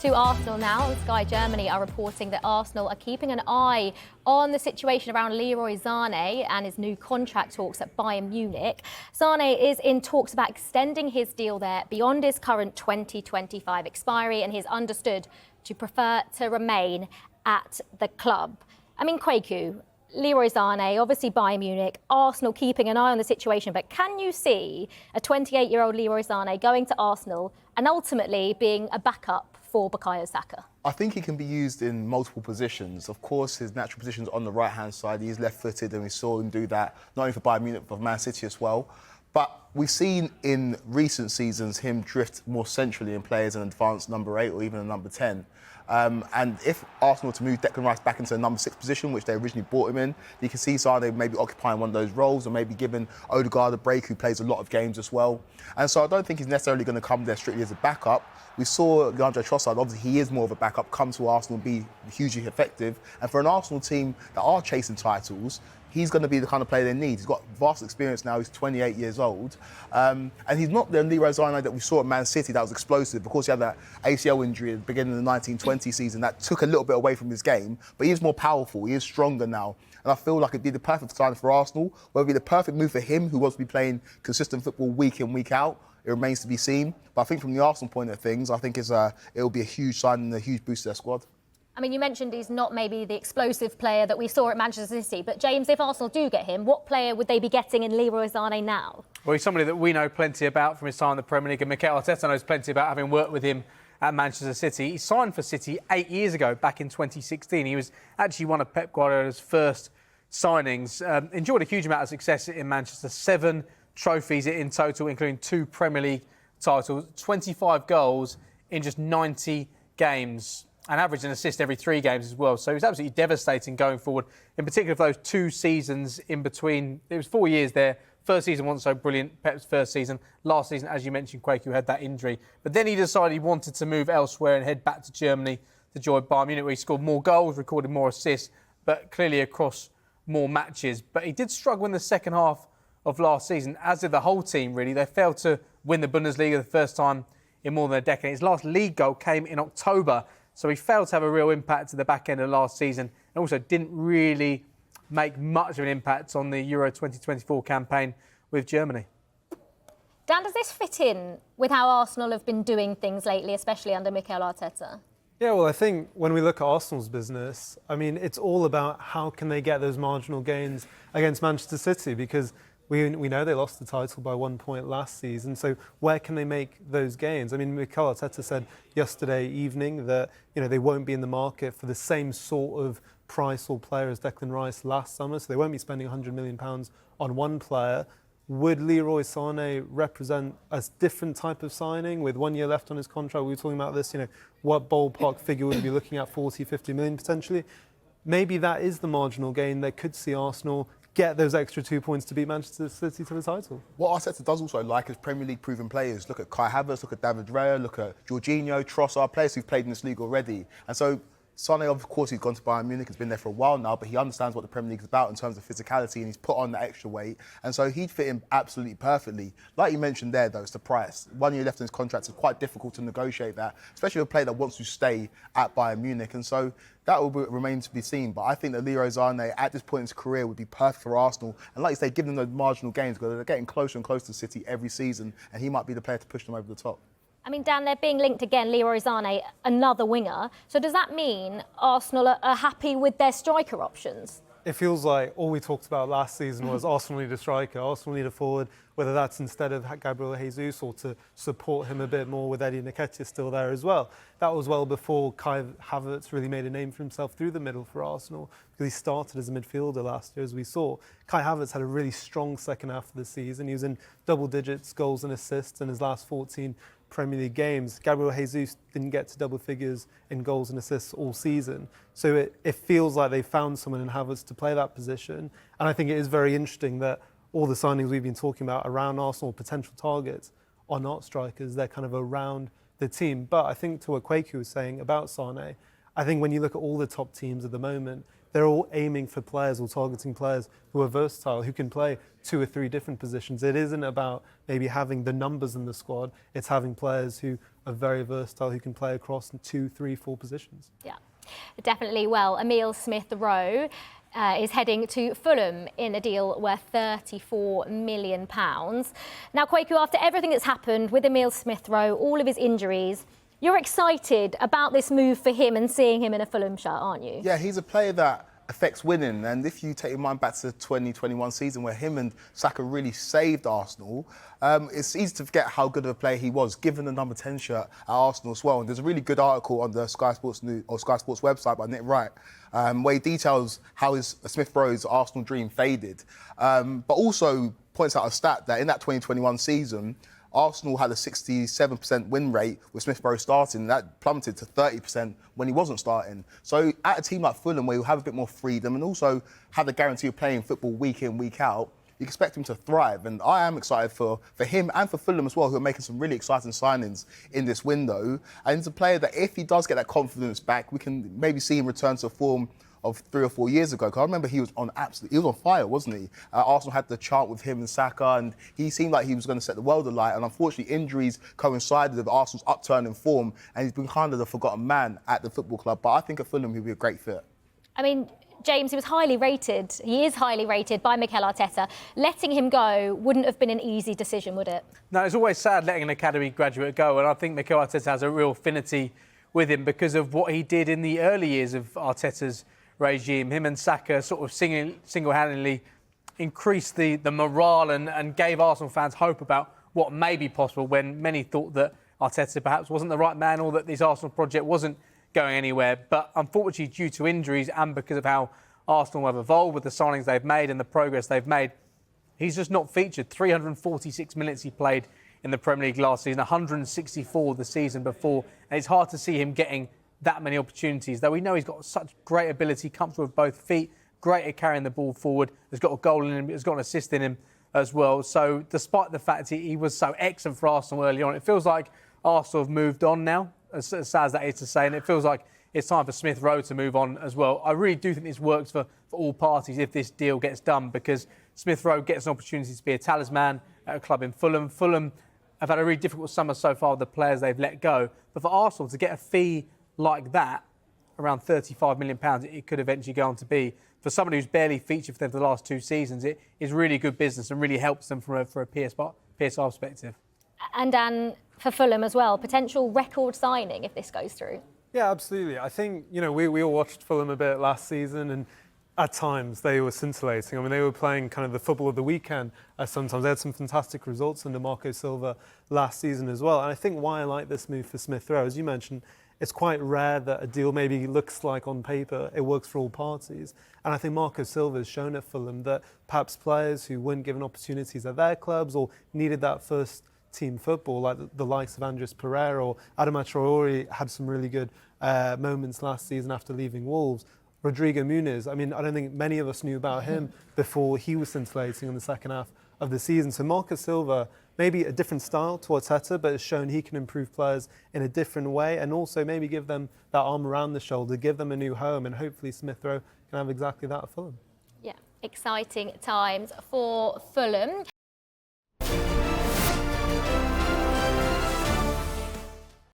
To Arsenal now. Sky Germany are reporting that Arsenal are keeping an eye on the situation around Leroy Sane and his new contract talks at Bayern Munich. Sane is in talks about extending his deal there beyond his current 2025 expiry, and he's understood to prefer to remain at the club. I mean, Kwaku, Leroy Sane, obviously Bayern Munich, Arsenal keeping an eye on the situation, but can you see a 28-year-old Leroy Sane going to Arsenal and ultimately being a backup for Bukayo Saka? I think he can be used in multiple positions. Of course, his natural position is on the right-hand side. He is left-footed, and we saw him do that not only for Bayern Munich, but for Man City as well. But we've seen in recent seasons him drift more centrally and play as an advanced number 8 or even a number 10. And if Arsenal were to move Declan Rice back into the number 6 position, which they originally brought him in, you can see Sane maybe occupying one of those roles, or maybe giving Odegaard a break, who plays a lot of games as well. And so I don't think he's necessarily going to come there strictly as a backup. We saw Leandro Trossard, obviously he is more of a backup, come to Arsenal and be hugely effective. And for an Arsenal team that are chasing titles, he's going to be the kind of player they need. He's got vast experience now. He's 28 years old. And he's not the Leroy Sane that we saw at Man City that was explosive. Of course, he had that ACL injury at the beginning of the 1920 season that took a little bit away from his game. But he is more powerful. He is stronger now. And I feel like it'd be the perfect signing for Arsenal. Whether it be the perfect move for him, who wants to be playing consistent football week in, week out, it remains to be seen. But I think from the Arsenal point of things, I think it'll be a huge signing and a huge boost to their squad. I mean, you mentioned he's not maybe the explosive player that we saw at Manchester City, but James, if Arsenal do get him, what player would they be getting in Leroy Sane now? Well, he's somebody that we know plenty about from his time in the Premier League, and Mikel Arteta knows plenty about, having worked with him at Manchester City. He signed for City 8 years ago, back in 2016. He was actually one of Pep Guardiola's first signings. Enjoyed a huge amount of success in Manchester. 7 trophies in total, including 2 Premier League titles, 25 goals in just 90 games, and averaged an assist every 3 games as well. So it was absolutely devastating going forward, in particular for those 2 seasons in between. It was 4 years there. First season wasn't so brilliant, Pep's first season. Last season, as you mentioned, Kwaku had that injury. But then he decided he wanted to move elsewhere and head back to Germany to join Bayern Munich, where he scored more goals, recorded more assists, but clearly across more matches. But he did struggle in the second half of last season, as did the whole team, really. They failed to win the Bundesliga the first time in more than a decade. His last league goal came in October, so he failed to have a real impact at the back end of last season, and also didn't really make much of an impact on the Euro 2024 campaign with Germany. Dan, does this fit in with how Arsenal have been doing things lately, especially under Mikel Arteta? Yeah, well, I think when we look at Arsenal's business, I mean, it's all about how can they get those marginal gains against Manchester City, because we know they lost the title by 1 point last season. So where can they make those gains? I mean, Mikel Arteta said yesterday evening that, they won't be in the market for the same sort of price or player as Declan Rice last summer. So they won't be spending £100 million on one player. Would Leroy Sane represent a different type of signing with 1 year left on his contract? We were talking about this, what ballpark figure would we be looking at, 40, 50 million potentially? Maybe that is the marginal gain that could see Arsenal get those extra 2 points to beat Manchester City to the title. What Arteta does also like is Premier League proven players. Look at Kai Havertz, look at David Raya, look at Jorginho, Trossard, players who've played in this league already. And so Sane, of course, he's gone to Bayern Munich, has been there for a while now, but he understands what the Premier League is about in terms of physicality, and he's put on the extra weight. And so he'd fit in absolutely perfectly. Like you mentioned there, though, it's the price. 1 year left in his contract, it's quite difficult to negotiate that, especially a player that wants to stay at Bayern Munich. And so that will remain to be seen. But I think that Leroy Sane, at this point in his career, would be perfect for Arsenal. And like you say, give them those marginal gains, because they're getting closer and closer to City every season, and he might be the player to push them over the top. I mean, Dan, they're being linked again, Leroy Sane, another winger. So does that mean Arsenal are happy with their striker options? It feels like all we talked about last season was Arsenal need a striker, Arsenal need a forward, whether that's instead of Gabriel Jesus or to support him a bit more with Eddie Nketiah still there as well. That was well before Kai Havertz really made a name for himself through the middle for Arsenal, because he started as a midfielder last year, as we saw. Kai Havertz had a really strong second half of the season. He was in double digits, goals and assists in his last 14 Premier League games. Gabriel Jesus didn't get to double figures in goals and assists all season. So it feels like they found someone in Havertz to play that position. And I think it is very interesting that all the signings we've been talking about around Arsenal, potential targets, are not strikers. They're kind of around the team. But I think to what Kwaku was saying about Sane, I think when you look at all the top teams at the moment, they're all aiming for players or targeting players who are versatile, who can play 2 or 3 different positions. It isn't about maybe having the numbers in the squad. It's having players who are very versatile, who can play across 2, 3, 4 positions. Yeah, definitely. Well, Emile Smith-Rowe is heading to Fulham in a deal worth £34 million. Now, Kwaku, after everything that's happened with Emile Smith-Rowe, all of his injuries, you're excited about this move for him and seeing him in a Fulham shirt, aren't you? Yeah, he's a player that affects winning. And if you take your mind back to the 2021 season where him and Saka really saved Arsenal, it's easy to forget how good of a player he was, given the number 10 shirt at Arsenal as well. And there's a really good article on the Sky Sports website by Nick Wright, where he details how his Smith-Rowe's Arsenal dream faded. But also points out a stat that in that 2021 season, Arsenal had a 67% win rate with Smith-Rowe starting. That plummeted to 30% when he wasn't starting. So at a team like Fulham, where you have a bit more freedom and also have the guarantee of playing football week in, week out, you expect him to thrive. And I am excited for him and for Fulham as well, who are making some really exciting signings in this window. And he's a player that if he does get that confidence back, we can maybe see him return to form of 3 or 4 years ago. Because I remember he was on fire, wasn't he? Arsenal had the chant with him and Saka, and he seemed like he was going to set the world alight. And unfortunately, injuries coincided with Arsenal's upturn in form, and he's been kind of the forgotten man at the football club. But I think at Fulham, he'll be a great fit. I mean, James, he was highly rated. He is highly rated by Mikel Arteta. Letting him go wouldn't have been an easy decision, would it? No, it's always sad letting an academy graduate go, and I think Mikel Arteta has a real affinity with him because of what he did in the early years of Arteta's regime. Him and Saka sort of single-handedly increased the morale and gave Arsenal fans hope about what may be possible when many thought that Arteta perhaps wasn't the right man or that this Arsenal project wasn't going anywhere. But unfortunately, due to injuries and because of how Arsenal have evolved with the signings they've made and the progress they've made, he's just not featured. 346 minutes he played in the Premier League last season, 164 the season before, and it's hard to see him getting that many opportunities, though we know he's got such great ability, comfortable with both feet, great at carrying the ball forward, has got a goal in him, has got an assist in him as well. So despite the fact he was so excellent for Arsenal early on, it feels like Arsenal have moved on now, as sad as that is to say, and it feels like it's time for Smith-Rowe to move on as well. I really do think this works for all parties if this deal gets done, because Smith-Rowe gets an opportunity to be a talisman at a club in Fulham. Fulham have had a really difficult summer so far with the players they've let go, but for Arsenal to get a fee like that, around £35 million, it could eventually go on to be, for someone who's barely featured for them for the last 2 seasons, it is really good business and really helps them for a PSR perspective. And Dan, for Fulham as well, potential record signing if this goes through. Yeah, absolutely. I think, we all watched Fulham a bit last season, and at times they were scintillating. I mean, they were playing kind of the football of the weekend. Sometimes they had some fantastic results under Marco Silva last season as well. And I think why I like this move for Smith-Rowe, as you mentioned, it's quite rare that a deal maybe looks like on paper it works for all parties. And I think Marco Silva has shown at Fulham that perhaps players who weren't given opportunities at their clubs or needed that first team football, like the likes of Andres Pereira or Adama Traore, had some really good moments last season after leaving Wolves. Rodrigo Muniz, I mean, I don't think many of us knew about him before he was scintillating in the second half of the season. So Marco Silva, maybe a different style to Arteta, but has shown he can improve players in a different way and also maybe give them that arm around the shoulder, give them a new home, and hopefully Smith-Rowe can have exactly that at Fulham. Yeah, exciting times for Fulham.